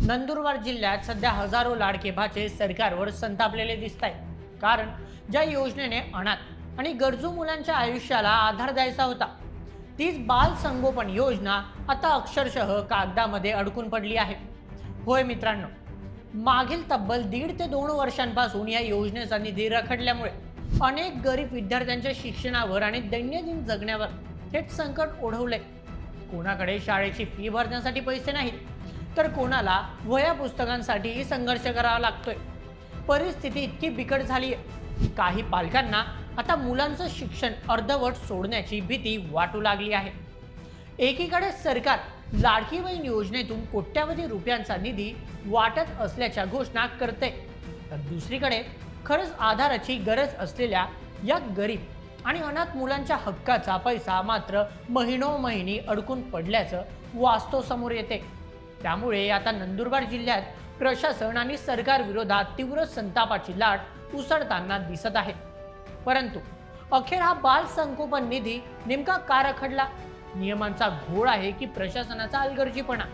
नंदुरबार जिल्ह्यात सध्या हजारो लाडके भाचे सरकारवर संतापलेले दिसत आहेत. कारण ज्या योजनेने अनाथ आणि गरजू मुलांच्या आयुष्याला आधार द्यायचा होता, तीच बाल संगोपन योजना आता अक्षरशः कागदामध्ये अडकून पडली आहे. होय मित्रांनो, मागील तब्बल 1.5 ते 2 वर्षांपासून या योजनेचा निधी रखडल्यामुळे अनेक गरीब विद्यार्थ्यांच्या शिक्षणावर आणि दैनंदिन जगण्यावर थेट संकट ओढवले. कोणाकडे शाळेची फी भरण्यासाठी पैसे नाहीत, तर कोणाला वह्या पुस्तकांसाठी संघर्ष करावा लागतोय. परिस्थिती इतकी बिकट झाली आहे, काही पालकांना आता मुलांचं शिक्षण अर्धवट सोडण्याची भीती वाटू लागली आहे. एकीकडे सरकार लाडकी बहीण योजनेतून कोट्यावधी रुपयांचा निधी वाटत असल्याच्या घोषणा करते, तर दुसरीकडे खरंच आधाराची गरज असलेल्या या गरीब आणि अनाथ मुलांच्या हक्काचा पैसा मात्र महिनोमहिनी अडकून पडल्याचं वास्तव समोर येते. त्यामुळे आता नंदुरबार जिल्ह्यात प्रशासन आणि सरकार विरोधात तीव्र संतापाची लाट उसळताना दिसत आहे. परंतु अखेर हा बाल संगोपन निधी नेमका का रखडला? नियमांचा घोळ आहे की प्रशासनाचा अलगर्जीपणा?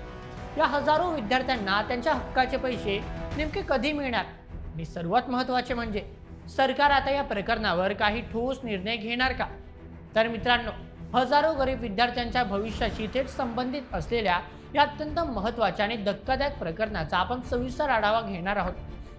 या हजारो विद्यार्थ्यांना त्यांच्या हक्काचे पैसे नेमके कधी मिळणार? आणि सर्वात महत्त्वाचे म्हणजे सरकार आता या प्रकरणावर काही ठोस निर्णय घेणार का? तर मित्रांनो, हजारो गरीब विद्यार्थ्यांच्या भविष्याशी थेट संबंधित असलेल्या या अत्यंत महत्त्वाच्या आणि धक्कादायक प्रकरणाचा आपण सविस्तर आढावा घेणार आहोत.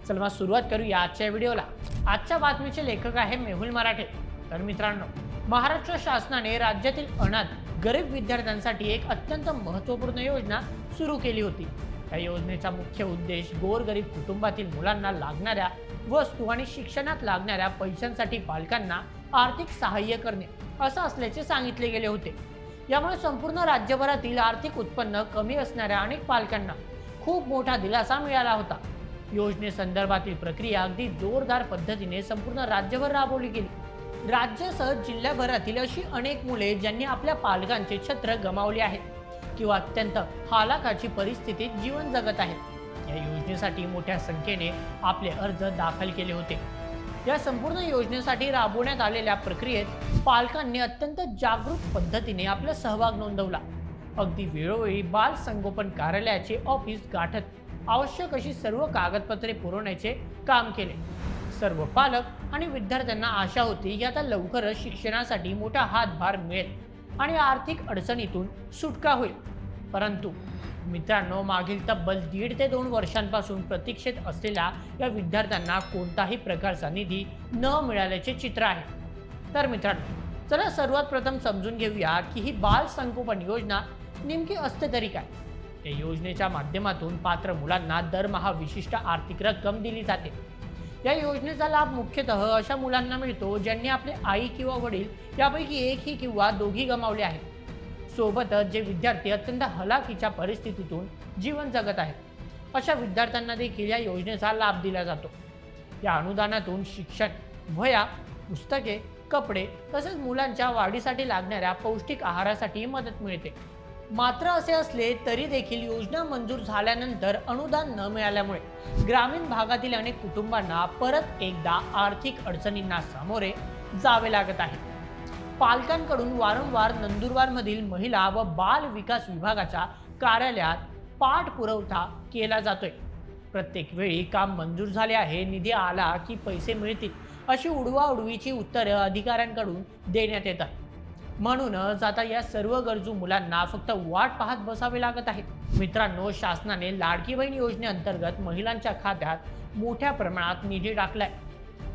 चला मग सुरुवात करूया आजच्या व्हिडिओला. आजच्या बातमीचे लेखक आहे मेहुल मराठे. तर मित्रांनो, महाराष्ट्र शासनाने राज्यातील अनाथ गरीब विद्यार्थ्यांसाठी एक अत्यंत महत्त्वपूर्ण योजना सुरू केली होती. या योजनेचा मुख्य उद्देश गोरगरीब कुटुंबातील मुलांना लागणाऱ्या वस्तू आणि शिक्षणात लागणाऱ्या पैशांसाठी पालकांना आर्थिक सहाय्य करणे असं असल्याचे सांगितले गेले होते. यामुळे संपूर्ण राज्यभरातील आर्थिक उत्पन्न कमी असणाऱ्या अनेक पालकांना खूप मोठा दिलासा मिळाला होता. योजनेसंदर्भातील प्रक्रिया अगदी जोरदार पद्धतीने संपूर्ण राज्यभर राबवली गेली. राज्यासह जिल्ह्याभरातील अशी अनेक मुले ज्यांनी आपल्या पालकांचे छत्र गमावले आहेत किंवा अत्यंत हालाखाची परिस्थितीत जीवन जगत आहेत, या योजनेसाठी मोठ्या संख्येने आपले अर्ज दाखल केले होते. या संपूर्ण योजनेसाठी राबवण्यात आलेल्या प्रक्रियेत पालकांनी अत्यंत जागरूक पद्धतीने आपला सहभाग नोंदवला. अगदी वेळोवेळी बाल संगोपन कार्यालयाचे ऑफिस गाठत आवश्यक अशी सर्व कागदपत्रे पुरवण्याचे काम केले. सर्व पालक आणि विद्यार्थ्यांना आशा होती की आता लवकरच शिक्षणासाठी मोठा हातभार मिळेल आणि आर्थिक अडचणीतून सुटका होईल. परंतु मित्रांनो, मागील तब्बल 1.5 ते 2 वर्षांपासून प्रतीक्षेत असलेल्या या विद्यार्थ्यांना कोणताही प्रकारचा निधी न मिळाल्याचे चित्र आहे. तर मित्रांनो, चला सर्वात प्रथम समजून घेऊया की ही बाल संगोपन योजना नेमकी असते तरी काय. या योजनेच्या माध्यमातून पात्र मुलांना दरमहा विशिष्ट आर्थिक रक्कम दिली जाते. या योजनेचा लाभ मुख्यतः अशा मुलांना मिळतो ज्यांनी आपले आई किंवा वडील यापैकी एकही किंवा दोघी गमावले आहेत. सोबतच जे विद्यार्थी अत्यंत हलाखीच्या परिस्थितीतून जीवन जगत आहेत, अशा विद्यार्थ्यांना देखील या योजनेचा लाभ दिला जातो. या अनुदानातून शिक्षण, वह्या, पुस्तके, कपडे तसेच मुलांच्या वाढीसाठी लागणाऱ्या पौष्टिक आहारासाठी मदत मिळते. मात्र असे असले तरी देखील योजना मंजूर झाल्यानंतर अनुदान न मिळाल्यामुळे ग्रामीण भागातील अनेक कुटुंबांना परत एकदा आर्थिक अडचणींना सामोरे जावे लागत आहे. पालकांकडून वारंवार नंदुरबारमधील महिला व बाल विकास विभागाच्या कार्यालयात पाठपुरावा केला जातोय. प्रत्येक वेळी काम मंजूर झाले आहे, निधी आला की पैसे मिळतील अशी उडवाउडवीची उत्तरे अधिकाऱ्यांकडून देण्यात येतात. म्हणूनच आता या सर्व गरजू मुलांना फक्त वाट पाहत बसावे लागत आहे. मित्रांनो, शासनाने लाडकी बहीण योजनेअंतर्गत महिलांच्या खात्यात मोठ्या प्रमाणात निधी टाकलाय.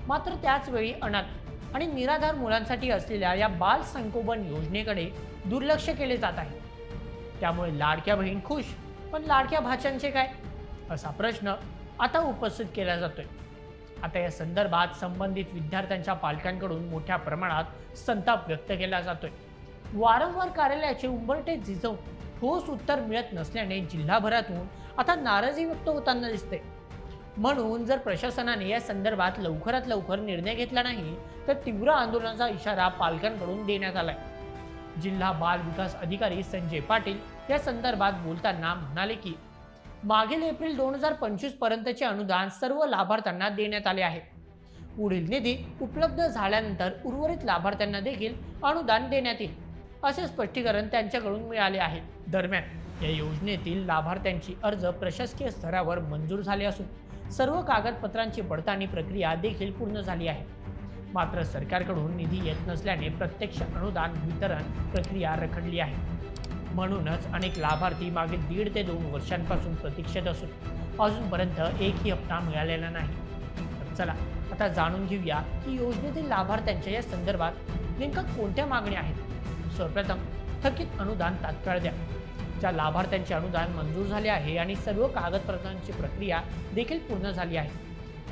मात्र त्याच वेळी अनाथ आणि निराधार मुलांसाठी असलेल्या या बाल संगोपन योजनेकडे दुर्लक्ष केले जात आहे. त्यामुळे लाडक्या बहीण खुश, पण लाडक्या भाच्यांचे काय, असा प्रश्न आता उपस्थित केला जातोय. आता या संदर्भात संबंधित विद्यार्थ्यांच्या पालकांकडून मोठ्या प्रमाणात संताप व्यक्त केला जातोय. वारंवार कार्यालयाचे उंबरठे झिजवून ठोस उत्तर मिळत नसल्याने जिल्हाभरातून आता नाराजी व्यक्त होताना दिसते. म्हणून जर प्रशासनाने या संदर्भात लवकरात लवकर निर्णय घेतला नाही तर तीव्र आंदोलनाचा इशारा पालकांकडून देण्यात आलाय. जिल्हा बाल विकास अधिकारी संजय पाटील या संदर्भात बोलताना म्हणाले की मागील एप्रिल 2025 पर्यंतचे अनुदान सर्व लाभार्थ्यांना देण्यात आले आहे. पुढील निधी उपलब्ध झाल्यानंतर उर्वरित लाभार्थ्यांना देखील अनुदान देण्यात येईल, असे स्पष्टीकरण त्यांच्याकडून मिळाले आहे. दरम्यान या योजनेतील लाभार्थ्यांची अर्ज प्रशासकीय स्तरावर मंजूर झाले असून सर्व कागदपत्रांची पडताळणी प्रक्रिया देखील पूर्ण झाली आहे. मात्र सरकारकडून निधी येत नसल्याने प्रत्यक्ष अनुदान वितरण प्रक्रिया रखडली आहे. म्हणूनच अनेक लाभार्थी मागील 1.5 ते 2 वर्षांपासून प्रतीक्षेत असून अजूनपर्यंत एकही हप्ता मिळालेला नाही. तर चला आता जाणून घेऊया की योजनेतील लाभार्थ्यांच्या या संदर्भात नेमका कोणत्या मागण्या आहेत. सर्वप्रथम थकीत अनुदान तात्काळ द्या. ज्या लाभार्थ्यांचे अनुदान मंजूर झाले आहे आणि सर्व कागदपत्रांची प्रक्रिया देखील पूर्ण झाली आहे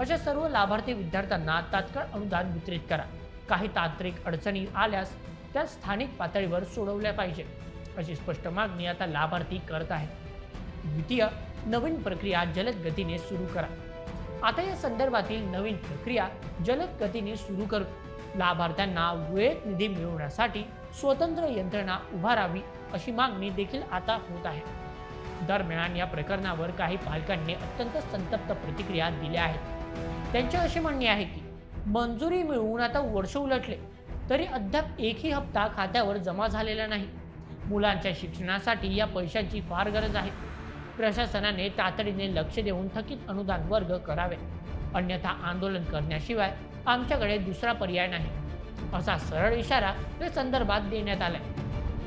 अशा सर्व लाभार्थी विद्यार्थ्यांना तात्काळ अनुदान वितरित करा. काही तांत्रिक अडचणी आल्यास त्या स्थानिक पातळीवर सोडवल्या पाहिजे अशी स्पष्ट मागणी आता लाभार्थी करत आहेत. द्वितीय, नवीन प्रक्रिया जलद गतीने सुरू करा. आता या संदर्भातील नवीन प्रक्रिया जलद गतीने सुरू करू. लाभार्थ्यांना वेळेत निधी मिळवण्यासाठी स्वतंत्र यंत्रणा उभारावी अशी मागणी देखील आता होत आहे. दरम्यान या प्रकरणावर काही पालकांनी अत्यंत संतप्त प्रतिक्रिया दिल्या आहेत. त्यांचे असे म्हणणे आहे की मंजुरी मिळवून आता वर्ष उलटले तरी अद्याप एकही हप्ता खात्यावर जमा झालेला नाही. मुलांच्या शिक्षणासाठी या पैशांची फार गरज आहे. प्रशासनाने तातडीने लक्ष देऊन थकीत अनुदान वर्ग करावे, अन्यथा आंदोलन करण्याशिवाय आमच्याकडे दुसरा पर्याय नाही असा सरळ इशारा या संदर्भात देण्यात आलाय.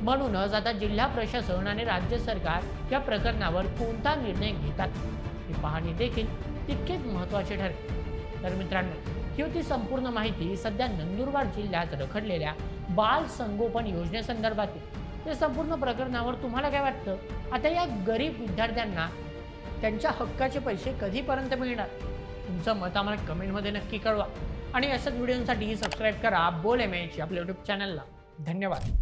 म्हणूनच आता जिल्हा प्रशासन आणि राज्य सरकार या प्रकरणावर कोणता निर्णय घेतात हे पाहणे देखील तितकेच महत्त्वाचे ठरेल. तर मित्रांनो, ही होती संपूर्ण माहिती सध्या नंदुरबार जिल्ह्यात रखडलेल्या बाल संगोपन योजनेसंदर्भातील. या संपूर्ण प्रकरणावर तुम्हाला काय वाटतं? आता या गरीब विद्यार्थ्यांना त्यांच्या हक्काचे पैसे कधीपर्यंत मिळणार? तुमचं मत आम्हाला कमेंटमध्ये नक्की कळवा आणि अशाच व्हिडिओसाठी सबस्क्राईब करा बोल MH आपल्या यूट्यूब चॅनलला. धन्यवाद.